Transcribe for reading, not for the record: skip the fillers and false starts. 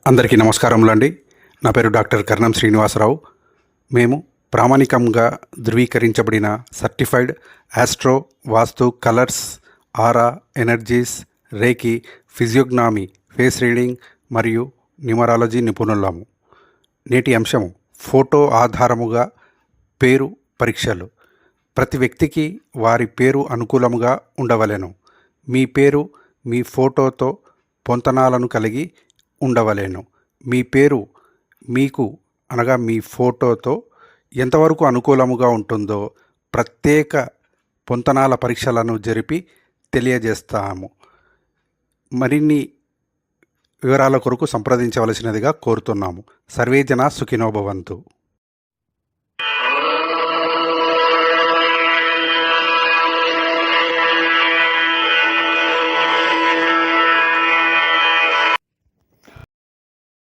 అందరికీ నమస్కారములండి. నా పేరు డాక్టర్ కర్ణం శ్రీనివాసరావు. మేము ప్రామాణికంగా ధృవీకరించబడిన సర్టిఫైడ్ ఆస్ట్రో, వాస్తు, కలర్స్, ఆరా, ఎనర్జీస్, రేకి, ఫిజియోగ్నామీ, ఫేస్ రీడింగ్ మరియు న్యూమరాలజీ నిపుణులము. నేటి అంశము ఫోటో ఆధారముగా పేరు పరీక్షలు. ప్రతి వ్యక్తికి వారి పేరు అనుకూలముగా ఉండవలెను. మీ పేరు మీ ఫోటోతో పొంతనాలను కలిగి ఉండవలెను. మీ పేరు మీకు అనగా మీ ఫోటోతో ఎంతవరకు అనుకూలముగా ఉంటుందో ప్రత్యేక పొంతనాల పరీక్షలను జరిపి తెలియజేస్తాము. మరిన్ని వివరాల కొరకు సంప్రదించవలసినదిగా కోరుతున్నాము. సర్వే జన సుఖినో భవంతు.